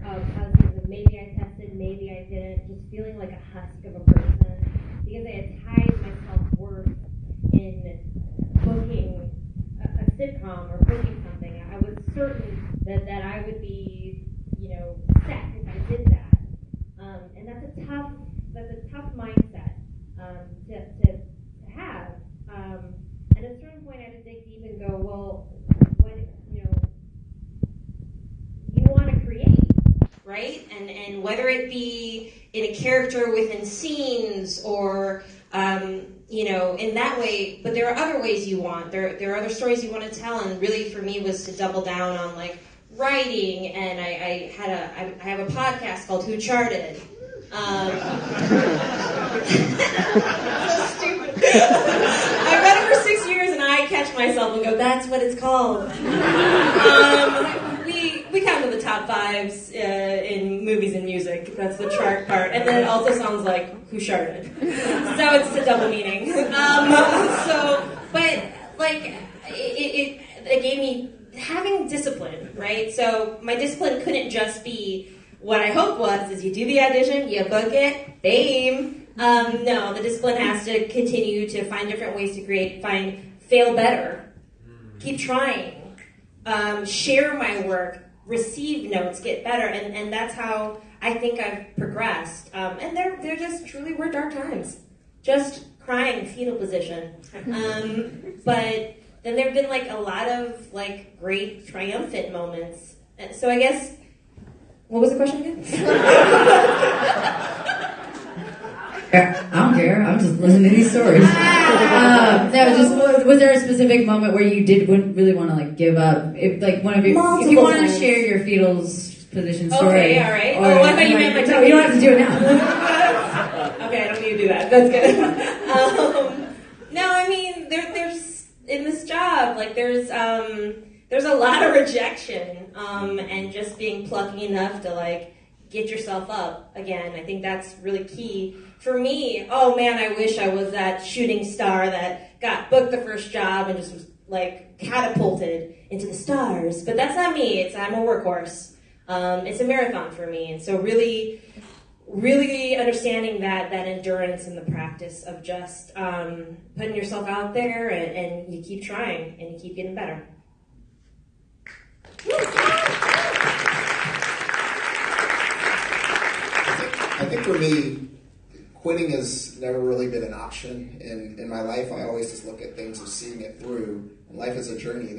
where I was thinking maybe I tested, maybe I didn't, just feeling like a husk of a person, because I had tied my self-worth in booking a sitcom or booking something. I was certain that I would be, set if I did that. And that's a tough mindset to have. At a certain point, I had to dig deep and go, well, what, you want to create, right? And whether it be in a character within scenes or, in that way, but there are other ways you want. There are other stories you want to tell, and really for me was to double down on writing, and I have a podcast called Who Charted. So stupid. I've read it for 6 years, and I catch myself and go, "That's what it's called." We count to the top fives in movies and music. That's the chart part, and then it also sounds like Who Charted. So it's a double meaning. It gave me having discipline, right? So my discipline couldn't just be what I hoped was is you do the audition, you book it, bam. No, the discipline has to continue to find different ways to create, fail better, keep trying, share my work, receive notes, get better, and that's how I think I've progressed. And they're just truly were dark times, just crying fetal position. But then there've been a lot of great triumphant moments. So I guess, what was the question again? I don't care. I'm just listening to these stories. Was there a specific moment where you really want to give up? If you want to share your fetal position story. Okay, all right. I thought you meant no, you don't have to do it now. Okay, I don't need to do that. That's good. No, I mean there's in this job there's a lot of rejection and just being plucky enough to get yourself up again. I think that's really key. For me, oh man, I wish I was that shooting star that got booked the first job and just was catapulted into the stars. But that's not me. I'm a workhorse. It's a marathon for me. And so really, really understanding that endurance and the practice of just putting yourself out there and you keep trying and you keep getting better. I think for me, quitting has never really been an option in my life. I always just look at things as seeing it through. And life is a journey.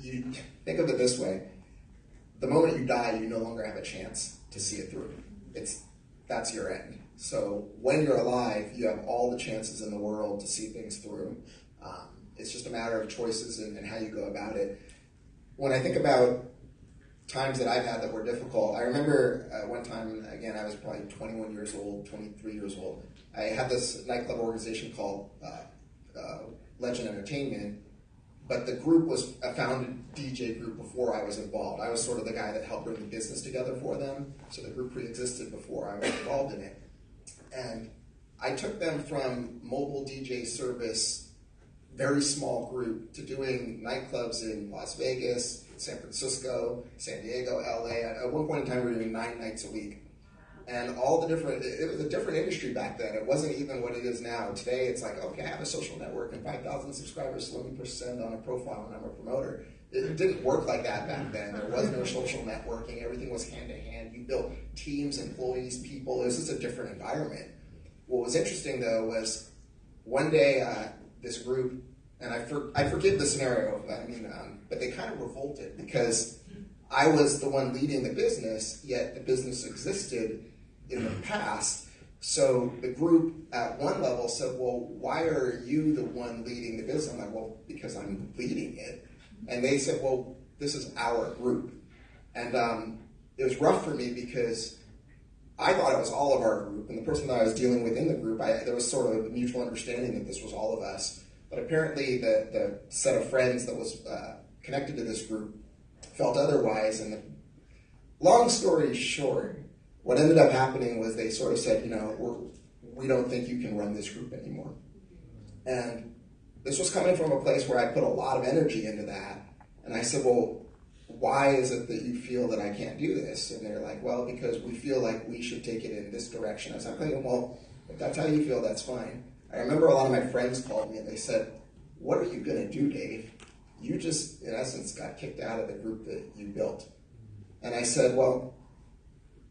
You think of it this way: the moment you die, you no longer have a chance to see it through. That's your end. So when you're alive, you have all the chances in the world to see things through. It's just a matter of choices and how you go about it. When I think about times that I've had that were difficult, I remember one time, again, I was probably 21 years old, 23 years old. I had this nightclub organization called Legend Entertainment, but the group was a founded DJ group before I was involved. I was sort of the guy that helped bring the business together for them, so the group pre-existed before I was involved in it. And I took them from mobile DJ service, very small group, to doing nightclubs in Las Vegas, San Francisco, San Diego, LA. At one point in time, we were doing 9 nights a week. And all the it was a different industry back then. It wasn't even what it is now. Today, it's okay, I have a social network and 5,000 subscribers, so let me push send on a profile and I'm a promoter. It didn't work like that back then. There was no social networking. Everything was hand to hand. You built teams, employees, people. This is a different environment. What was interesting, though, was one day this group, and I forgive the scenario, but they kind of revolted because I was the one leading the business, yet the business existed in the past. So the group at one level said, well, why are you the one leading the business? I'm like, well, because I'm leading it. And they said, well, this is our group. And it was rough for me because I thought it was all of our group, and the person that I was dealing with in the group, there was sort of a mutual understanding that this was all of us. But apparently the set of friends that was connected to this group felt otherwise. And long story short, what ended up happening was they sort of said, we don't think you can run this group anymore. And this was coming from a place where I put a lot of energy into that. And I said, well, why is it that you feel that I can't do this? And they're like, well, because we feel like we should take it in this direction. I was like, well, if that's how you feel, that's fine. I remember a lot of my friends called me and they said, what are you going to do, Dave? You just, in essence, got kicked out of the group that you built. And I said, well,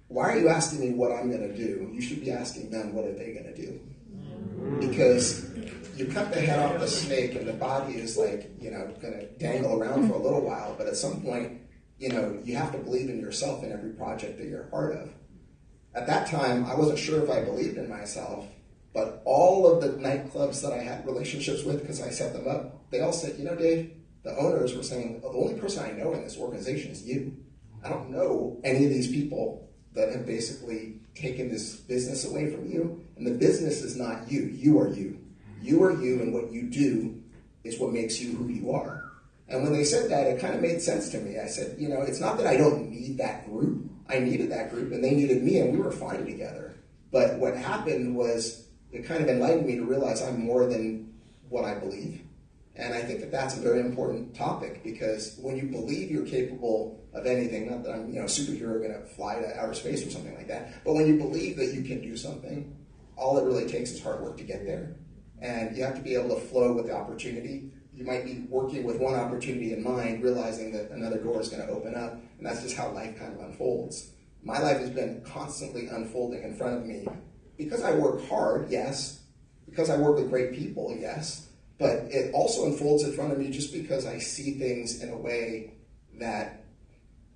why are you asking me what I'm going to do? You should be asking them what are they going to do. Because you cut the head off the snake and the body is like, going to dangle around for a little while. But at some point, you have to believe in yourself in every project that you're a part of. At that time, I wasn't sure if I believed in myself, but all of the nightclubs that I had relationships with, because I set them up, they all said, Dave, the owners were saying, oh, the only person I know in this organization is you. I don't know any of these people that have basically taken this business away from you. And the business is not you. You are you. You are you, and what you do is what makes you who you are. And when they said that, it kind of made sense to me. I said, it's not that I don't need that group. I needed that group, and they needed me, and we were fine together. But what happened was it kind of enlightened me to realize I'm more than what I believe. And I think that that's a very important topic, because when you believe you're capable of anything, not that I'm a superhero going to fly to outer space or something like that, but when you believe that you can do something, all it really takes is hard work to get there. And you have to be able to flow with the opportunity. You might be working with one opportunity in mind, realizing that another door is going to open up, and that's just how life kind of unfolds. My life has been constantly unfolding in front of me because I work hard, yes, because I work with great people, yes, but it also unfolds in front of me just because I see things in a way that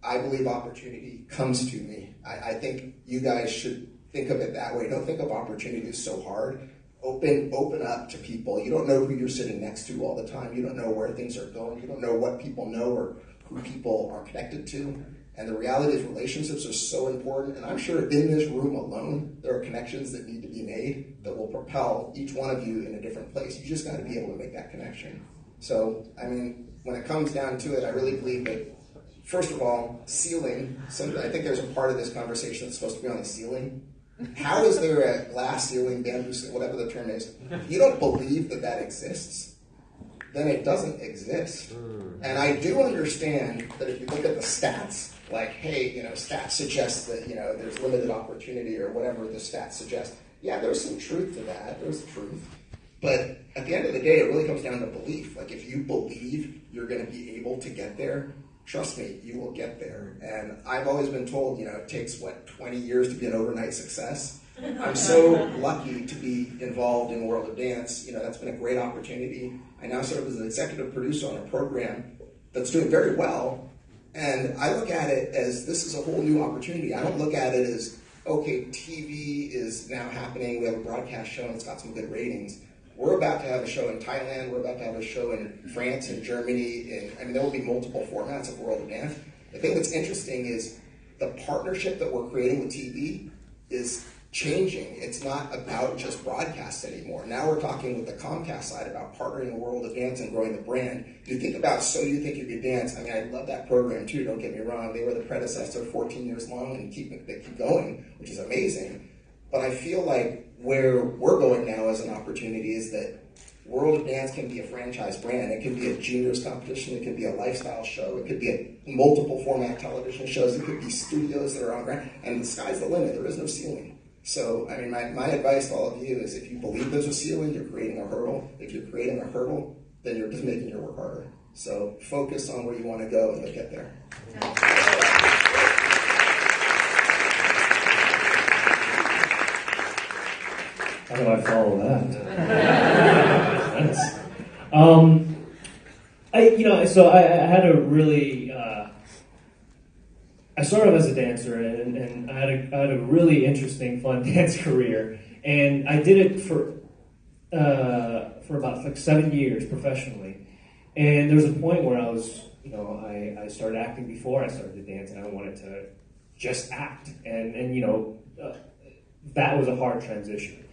I believe opportunity comes to me. I think you guys should think of it that way. Don't think of opportunity as so hard. Open up to people. You don't know who you're sitting next to all the time. You don't know where things are going. You don't know what people know or who people are connected to. And the reality is relationships are so important. And I'm sure in this room alone, there are connections that need to be made that will propel each one of you in a different place. You just got to be able to make that connection. So, when it comes down to it, I really believe that, first of all, ceiling. I think there's a part of this conversation that's supposed to be on the ceiling. How is there a glass ceiling, bamboo ceiling, whatever the term is? If you don't believe that that exists, then it doesn't exist. And I do understand that if you look at the stats, like, hey, stats suggest that, there's limited opportunity or whatever the stats suggest. Yeah, there's some truth to that. There's truth. But at the end of the day, it really comes down to belief. Like, if you believe you're going to be able to get there, trust me, you will get there. And I've always been told, it takes, 20 years to be an overnight success. I'm so lucky to be involved in World of Dance. That's been a great opportunity. I now serve as an executive producer on a program that's doing very well. And I look at it as this is a whole new opportunity. I don't look at it as, okay, TV is now happening. We have a broadcast show and it's got some good ratings. We're about to have a show in Thailand. We're about to have a show in France and Germany. There will be multiple formats of World of Dance. The thing that's interesting is the partnership that we're creating with TV is changing. It's not about just broadcast anymore. Now we're talking with the Comcast side about partnering with World of Dance and growing the brand. If you think about So You Think You Could Dance, I love that program too, don't get me wrong. They were the predecessor, 14 years long, and they keep going, which is amazing. But I feel like where we're going now as an opportunity is that World of Dance can be a franchise brand. It can be a juniors competition. It can be a lifestyle show. It could be a multiple format television shows. It could be studios that are on ground. And the sky's the limit. There is no ceiling. So, my advice to all of you is if you believe there's a ceiling, you're creating a hurdle. If you're creating a hurdle, then you're just making your work harder. So focus on where you want to go and you'll get there. How do I follow that? Nice. I had a really, I started as a dancer and I had a really interesting, fun dance career, and I did it for about 7 years professionally. And there was a point where I was, I started acting before I started to dance, and I wanted to just act, and that was a hard transition.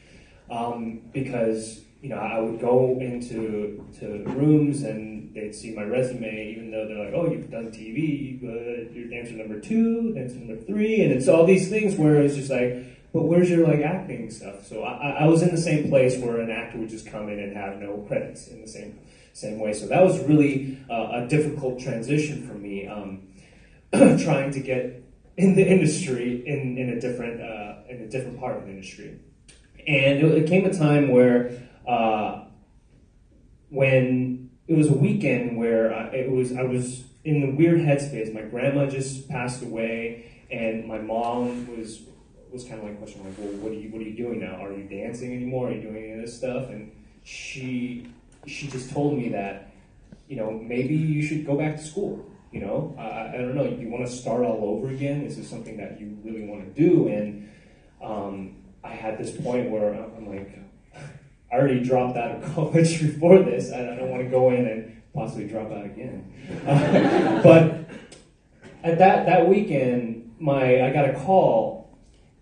Because I would go into rooms and they'd see my resume, even though they're like, oh, you've done TV, you're dancer number 2, dancer number 3, and it's all these things where it's just like, but where's your acting stuff? So I was in the same place where an actor would just come in and have no credits in the same way. So that was really a difficult transition for me. trying to get in the industry in a different part of the industry. And it came a time where when it was a weekend where I was in the weird headspace. My grandma just passed away, and my mom was kind of like questioning, like, well, what are you doing now? Are you dancing anymore? Are you doing any of this stuff? And she just told me that, maybe you should go back to school. I don't know. You want to start all over again? Is this something that you really want to do? And I had this point where I'm like, I already dropped out of college before this. I don't want to go in and possibly drop out again. But at that weekend, I got a call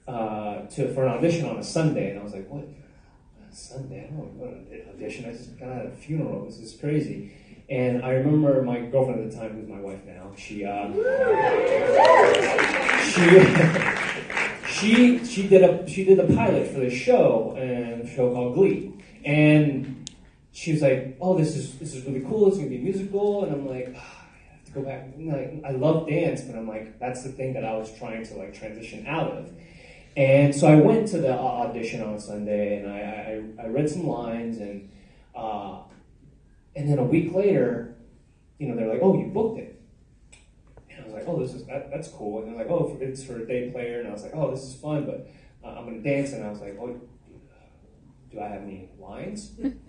for an audition on a Sunday, and I was like, what? Sunday? I don't want to go to an audition. I just got out of a funeral. This is crazy. And I remember my girlfriend at the time, who's my wife now, she did a pilot for this show, a show called Glee. And she was like, oh, this is really cool, it's gonna be a musical. And I'm like, I have to go back. Like, I love dance, but I'm like, that's the thing that I was trying to like transition out of. And so I went to the audition on Sunday, and I read some lines, and then a week later, they're like, oh, you booked it. And I was like, oh, that's cool. And they're like, oh, it's for a day player. And I was like, oh, this is fun, but I'm gonna dance. And I was like, oh, do I have any lines? And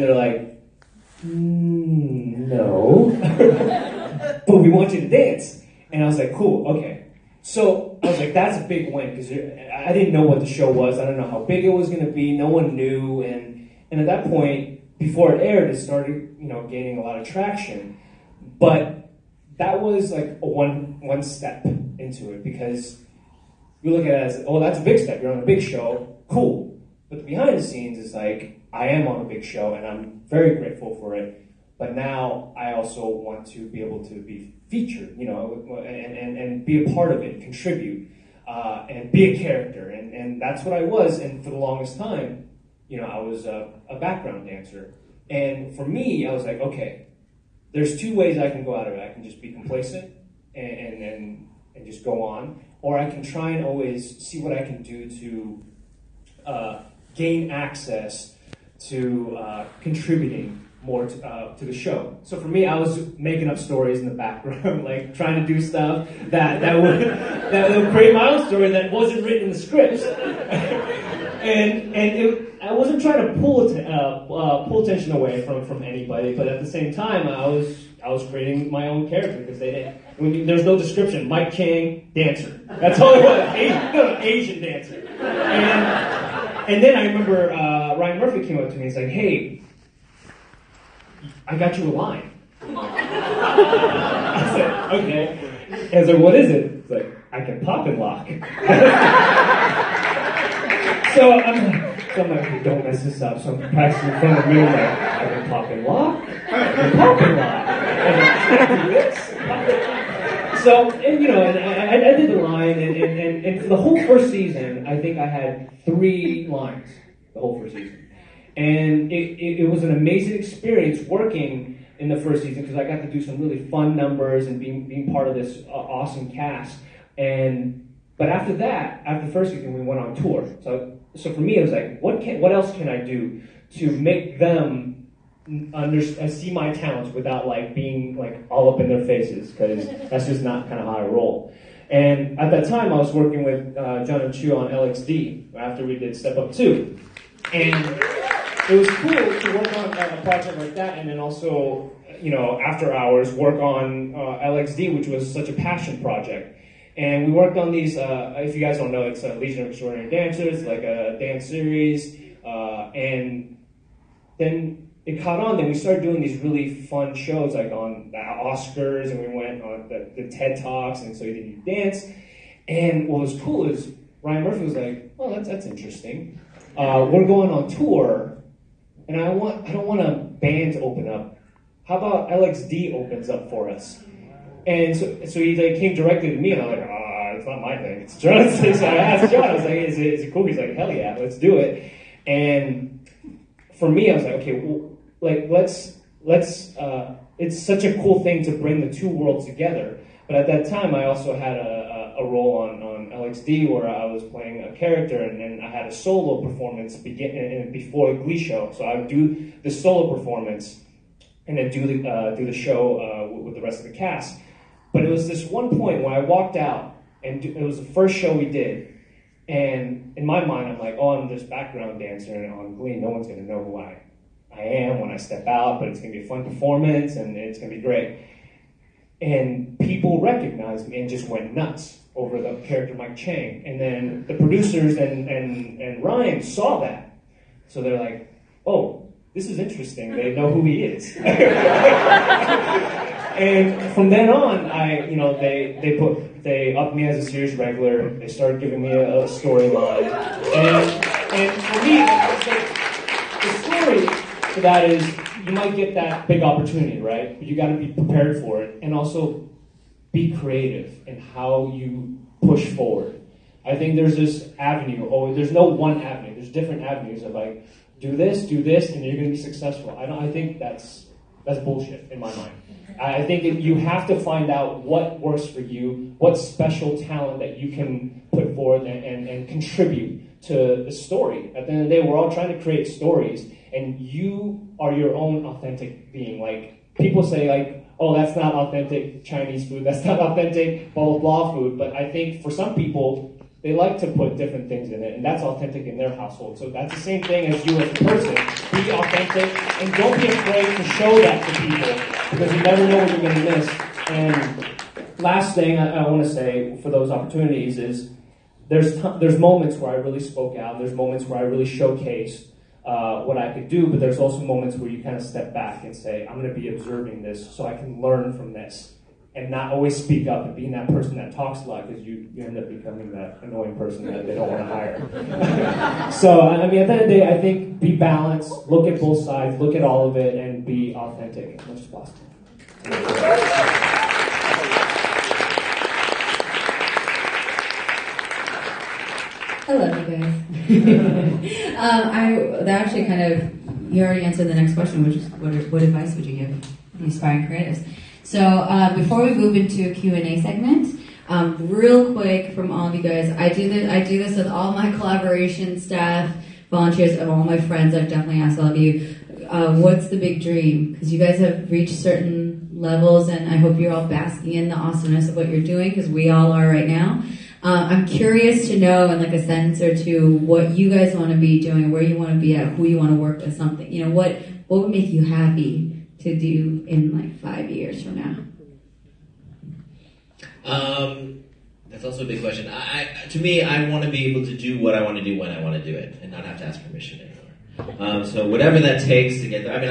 they're like, no, but we want you to dance. And I was like, cool, okay. So I was like, that's a big win, because I didn't know what the show was. I don't know how big it was going to be. No one knew. And at that point, before it aired, it started, gaining a lot of traction. But that was like one step into it, because you look at it as, oh, that's a big step. You're on a big show. Cool. But behind the scenes is like, I am on a big show, and I'm very grateful for it. But now I also want to be able to be featured, and be a part of it, contribute, and be a character. And that's what I was. And for the longest time, I was a background dancer. And for me, I was like, okay, there's two ways I can go out of it. I can just be complacent and just go on, or I can try and always see what I can do to gain access to contributing more to the show. So for me, I was making up stories in the background, like trying to do stuff that would create my own story that wasn't written in the scripts. I wasn't trying to pull attention away from anybody, but at the same time, I was creating my own character, because there's no description. Mike Chang, dancer. That's all it was. Asian dancer. And then I remember Ryan Murphy came up to me and he's like, hey, I got you a line. I said, okay. And I was like, what is it? It's like, I can pop and lock. So I'm like, hey, don't mess this up. So I'm practicing in front of me, like, I can pop and lock. I can pop and lock. And I do this. So, and I did the line, and for the whole first season, I think I had 3 lines, the whole first season. And it was an amazing experience working in the first season, because I got to do some really fun numbers and being part of this awesome cast. But after that, after the first season, we went on tour. So for me, it was like, what else can I do to make them see my talents without like being like all up in their faces, because that's just not kind of how I roll. And at that time, I was working with John and Chu on LXD after we did Step Up 2. And it was cool to work on a project like that, and then also, after hours, work on LXD, which was such a passion project. And we worked on these, if you guys don't know, it's a Legion of Extraordinary Dancers, like a dance series. And then it caught on. Then we started doing these really fun shows, like on the Oscars, and we went on the TED Talks, and so we did dance. And what was cool is Ryan Murphy was like, "Oh, that's interesting. We're going on tour, and I don't want a band to open up. How about LXD opens up for us?" And so he like came directly to me, and I'm like, it's not my thing, it's John's. So I asked John, I was like, is it cool? He's like, hell yeah, let's do it. And for me, I was like, okay, well, like let's it's such a cool thing to bring the two worlds together. But at that time, I also had a role on LXD where I was playing a character, and then I had a solo performance before the Glee show. So I would do the solo performance and then do the show with the rest of the cast. But it was this one point where I walked out, and it was the first show we did. And in my mind, I'm like, oh, I'm this background dancer on Glee. No one's going to know who I am when I step out, but it's going to be a fun performance, and it's going to be great. And people recognized me and just went nuts over the character Mike Chang. And then the producers and Ryan saw that. So they're like, oh, this is interesting. They know who he is. And from then on, they upped me as a series regular. They started giving me a storyline. And for me, I would say the story for that is you might get that big opportunity, right? But you got to be prepared for it, and also be creative in how you push forward. I think there's this avenue. Oh, there's no one avenue. There's different avenues of like, do this, and you're going to be successful. I think that's bullshit in my mind. I think you have to find out what works for you, what special talent that you can put forth and contribute to the story. At the end of the day, we're all trying to create stories, and you are your own authentic being. Like, people say, like, oh, that's not authentic Chinese food, that's not authentic blah, blah, blah food. But I think for some people, they like to put different things in it, and that's authentic in their household. So that's the same thing as you as a person. Be authentic, and don't be afraid to show that to people, because you never know what you're going to miss. And last thing I want to say for those opportunities is there's moments where I really spoke out. There's moments where I really showcased what I could do, but there's also moments where you kind of step back and say, I'm going to be observing this so I can learn from this. And not always speak up and being that person that talks a lot, because you end up becoming that annoying person that they don't want to hire. So, I mean, at the end of the day, I think be balanced, look at both sides, look at all of it, and be authentic as much as possible. I love you guys. That actually kind of, you already answered the next question, which is what advice would you give the aspiring creatives? So before we move into a Q&A segment, real quick from all of you guys, I do this with all my collaboration staff, volunteers, and all my friends. I've definitely asked all of you, what's the big dream? Because you guys have reached certain levels, and I hope you're all basking in the awesomeness of what you're doing, because we all are right now. I'm curious to know in like a sentence or two what you guys want to be doing, where you want to be at, who you want to work with, something. You know, what would make you happy to do in like 5 years from now? That's also a big question. To me, I want to be able to do what I want to do when I want to do it, and not have to ask permission anymore. So whatever that takes to get there. I mean,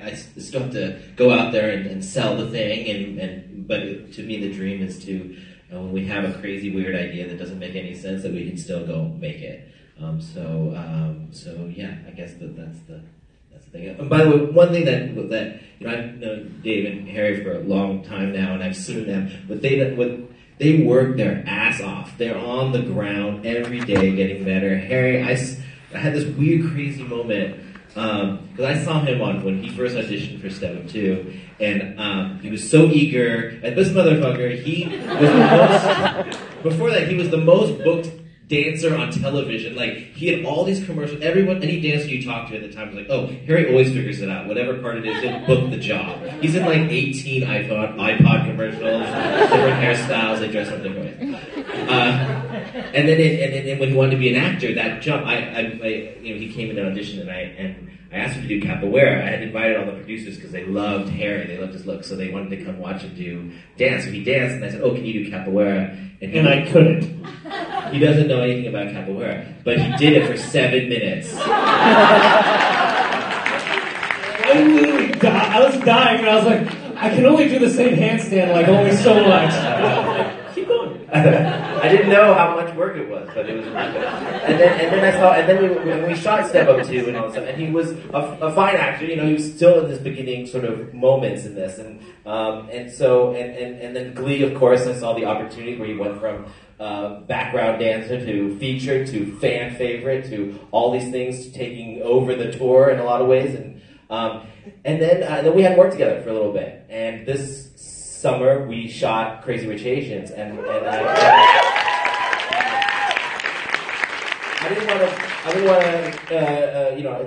I still have to go out there and sell the thing, but to me, the dream is to, when we have a crazy, weird idea that doesn't make any sense, that we can still go make it. So yeah, I guess that's the thing. And by the way, one thing that I've known Dave and Harry for a long time now, and I've seen them, but they work their ass off. They're on the ground every day getting better. Harry, I had this weird, crazy moment because I saw him when he first auditioned for Step Up 2, and he was so eager. And this motherfucker, before that, he was the most booked dancer on television. Like, he had all these commercials. Any dancer you talked to at the time was like, oh, Harry always figures it out. Whatever part it is, he'll book the job. He's in like 18 iPod commercials, different hairstyles, they dress up different ways. And then when he wanted to be an actor, that jump, he came in an audition, and I asked him to do capoeira. I had invited all the producers because they loved Harry, they loved his look, so they wanted to come watch him do dance. So he danced, and I said, oh, can you do capoeira? And I couldn't. He doesn't know anything about capoeira, but he did it for 7 minutes. I was dying, and I was like, I can only do the same handstand, like, only so much. Keep going. I didn't know how much work it was, but it was really good. And then we shot Step Up 2 and all that stuff, and he was a fine actor. You know, he was still in his beginning sort of moments in this, and then Glee, of course. I saw the opportunity where he went from background dancer to featured to fan favorite to all these things, taking over the tour in a lot of ways, and then we had worked together for a little bit, and this summer we shot Crazy Rich Asians, and I didn't want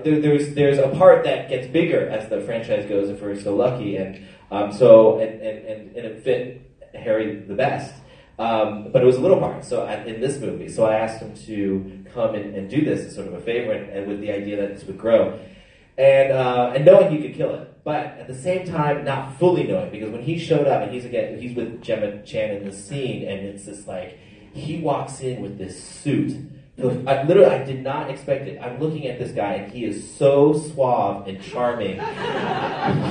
to, there's a part that gets bigger as the franchise goes if we're so lucky, and it fit Harry the best. But it was a little part, in this movie. So I asked him to come and do this as sort of a favor, and with the idea that this would grow. And knowing he could kill it. But at the same time, not fully knowing, because when he showed up, and he's with Gemma Chan in the scene, and it's just like, he walks in with this suit. I did not expect it. I'm looking at this guy, and he is so suave and charming.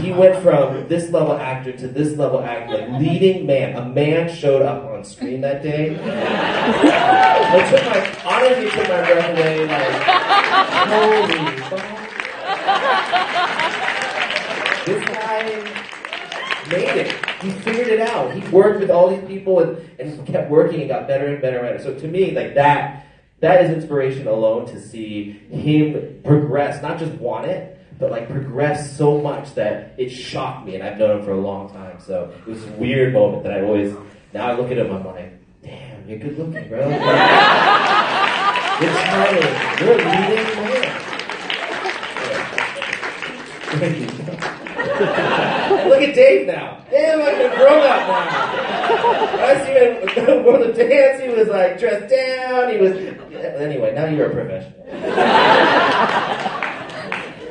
He went from this level actor to this level actor, like leading man. A man showed up on screen that day. Honestly took my breath away, like, holy fuck. This guy made it. He figured it out. He worked with all these people and kept working and got better and better and better. So to me, like that is inspiration alone, to see him progress, not just want it, but like progress so much that it shocked me, and I've known him for a long time. So it was a weird moment that now I look at him, I'm like, damn, you're good looking, bro. You're charming. You're a leading man. Thank you. Look at Dave now. Damn, I'm a grown up now. I see him for the dance. He was like dressed down. Anyway, now you're a professional.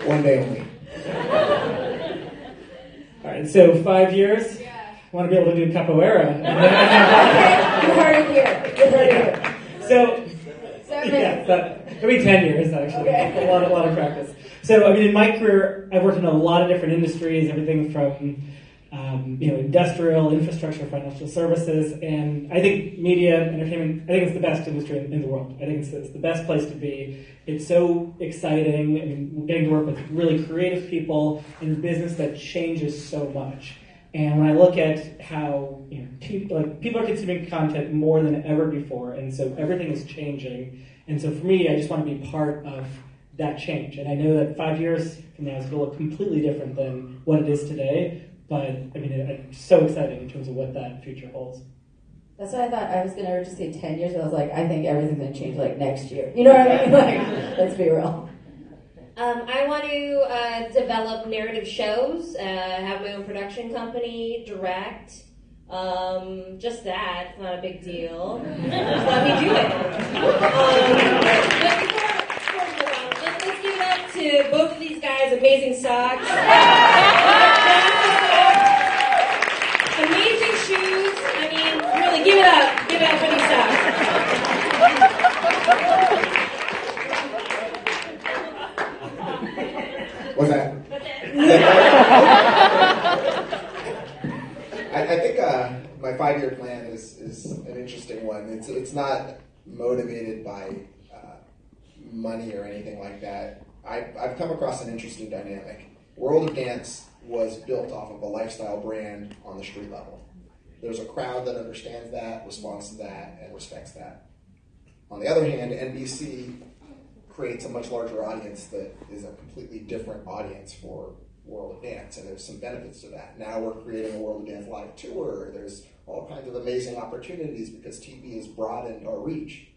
One day only. All right, so 5 years. Yeah. I want to be able to do capoeira. You heard it here. So, 7 yeah, maybe 10 years actually. Okay. A lot of practice. So, I mean, in my career, I've worked in a lot of different industries, everything from industrial, infrastructure, financial services, and I think media, entertainment, I think it's the best industry in the world. I think it's the best place to be. It's so exciting. I mean, we're getting to work with really creative people in a business that changes so much. And when I look at how people are consuming content more than ever before, and so everything is changing. And so for me, I just want to be part of that change. And I know that 5 years from now is going to look completely different than what it is today. But I mean, it's so exciting in terms of what that future holds. That's why I thought I was going to just say 10 years, and I was like, I think everything's going to change like next year. You know what I mean? Like, let's be real. I want to develop narrative shows, have my own production company, direct. Just that. It's not a big deal. Just let me do it. But let's give it up to both of these guys. Amazing socks. Amazing shoes. I mean, really, give it up. Give it up for these socks. What's that? I think my 5-year plan is an interesting one. It's not motivated by money or anything like that. I've come across an interesting dynamic. World of Dance was built off of a lifestyle brand on the street level. There's a crowd that understands that, responds to that, and respects that. On the other hand, NBC creates a much larger audience that is a completely different audience for World of Dance, and there's some benefits to that. Now we're creating a World of Dance live tour. There's all kinds of amazing opportunities because TV has broadened our reach.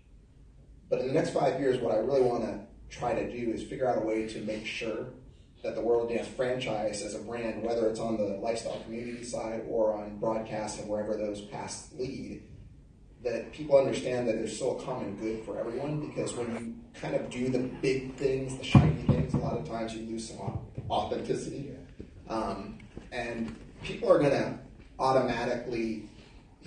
But in the next 5 years, what I really want to try to do is figure out a way to make sure that the World of Dance franchise as a brand, whether it's on the lifestyle community side or on broadcast and wherever those paths lead, that people understand that there's still a common good for everyone, because when you kind of do the big things, the shiny things, a lot of times you lose some authenticity. And people are going to automatically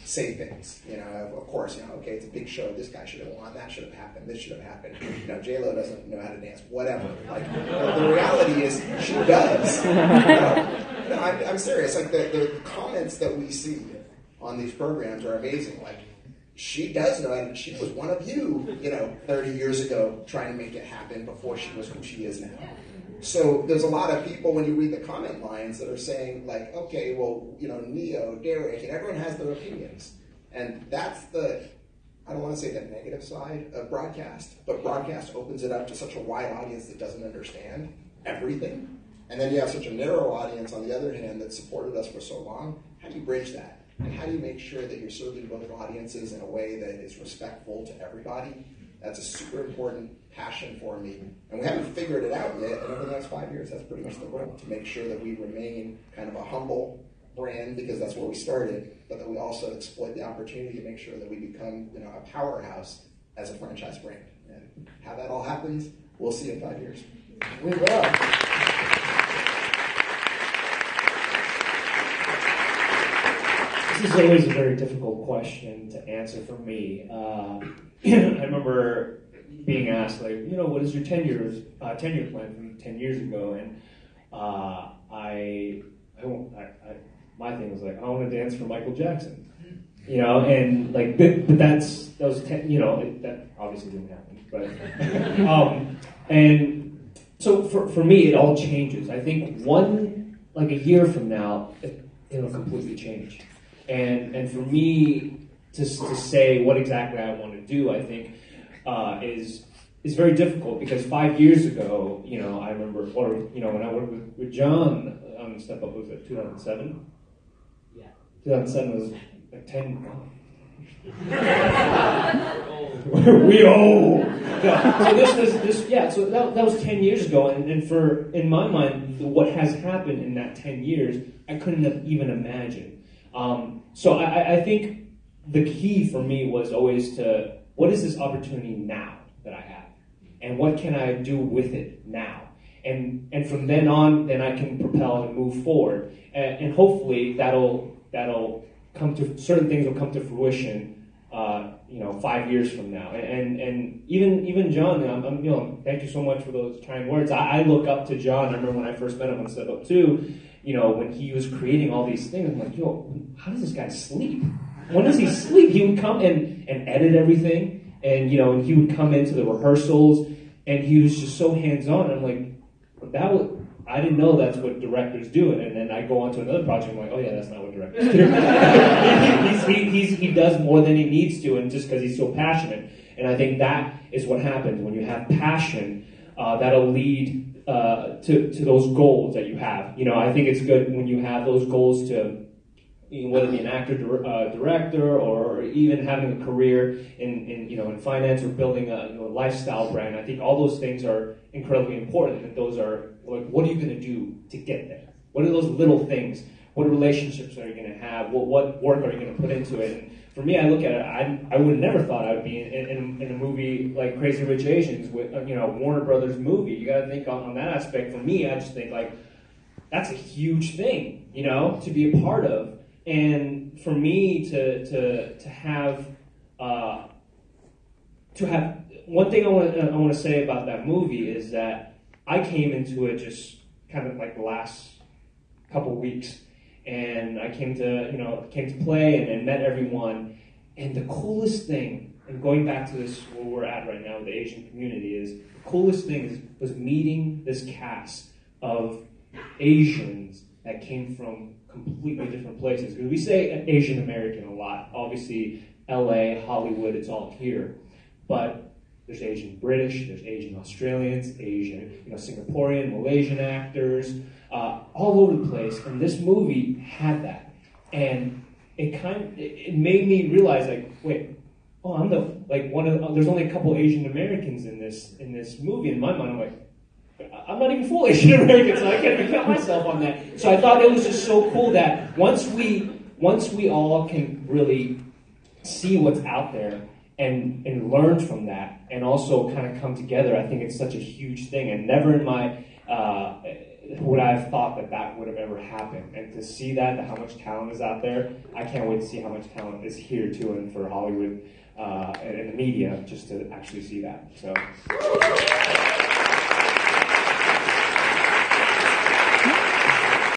say things, of course, okay, it's a big show, this guy should have won, that should have happened, this should have happened, J-Lo doesn't know how to dance, whatever. Like, the reality is she does. No, I'm serious. Like, the comments that we see on these programs are amazing. Like, she does know, and she was one of you, 30 years ago trying to make it happen before she was who she is now. So there's a lot of people, when you read the comment lines, that are saying, like, okay, well, Neo, Derek, and everyone has their opinions. And that's I don't want to say the negative side of broadcast, but broadcast opens it up to such a wide audience that doesn't understand everything. And then you have such a narrow audience, on the other hand, that supported us for so long. How do you bridge that? And how do you make sure that you're serving both audiences in a way that is respectful to everybody? That's a super important passion for me. And we haven't figured it out yet, and over the next 5 years, that's pretty much the goal, to make sure that we remain kind of a humble brand, because that's where we started, but that we also exploit the opportunity to make sure that we become, a powerhouse as a franchise brand. And how that all happens, we'll see in 5 years. We will. This is always a very difficult question to answer for me. I remember being asked, what is your tenure plan from 10 years ago? And my thing was I want to dance for Michael Jackson, and but that was 10, that obviously didn't happen, but and so for me it all changes. I think a year from now it'll completely change, and for me to say what exactly I want to do, I think is very difficult, because 5 years ago, I remember, when I worked with John on Step Up, was it 2007? Yeah. 2007 was 10. We old. So that was 10 years ago, and in my mind, what has happened in that 10 years, I couldn't have even imagined. So I think the key for me was always what is this opportunity now that I have? And what can I do with it now? And from then on, then I can propel and move forward. And hopefully that'll come to, certain things will come to fruition, 5 years from now. And even John, thank you so much for those kind words. I look up to John. I remember when I first met him on Step Up 2, when he was creating all these things, I'm like, how does this guy sleep? When does he sleep? He would come and edit everything. And he would come into the rehearsals, and he was just so hands-on. And I'm like, I didn't know that's what directors do. And then I go on to another project, I'm like, oh yeah, that's not what directors do. He does more than he needs to, and just because he's so passionate. And I think that is what happens when you have passion. That'll lead to those goals that you have. I think it's good when you have those goals to, whether it be an actor, director, or even having a career in finance or building a lifestyle brand. I think all those things are incredibly important, and those are what are you going to do to get there? What are those little things? What relationships are you going to have? What work are you going to put into it? And for me, I look at it. I would have never thought I would be in a movie like Crazy Rich Asians with Warner Brothers movie. You got to think on that aspect. For me, I just think that's a huge thing, to be a part of. And for me to have one thing I want to say about that movie is that I came into it just kind of like the last couple weeks, and I came to play and met everyone. And the coolest thing, and going back to this where we're at right now with the Asian community, is the coolest thing was meeting this cast of Asians that came from completely different places. Because we say Asian American a lot. Obviously, LA, Hollywood, it's all here. But there's Asian British, there's Asian Australians, Asian, Singaporean, Malaysian actors, all over the place. And this movie had that. And it made me realize, I'm there's only a couple Asian Americans in this movie. In my mind, I'm like, I'm not even full Asian American, so I can't even count myself on that. So I thought it was just so cool that once we all can really see what's out there and learn from that, and also kind of come together, I think it's such a huge thing. And never in my would I have thought that would have ever happened. And to see that how much talent is out there, I can't wait to see how much talent is here too, and for Hollywood and the media, just to actually see that. So.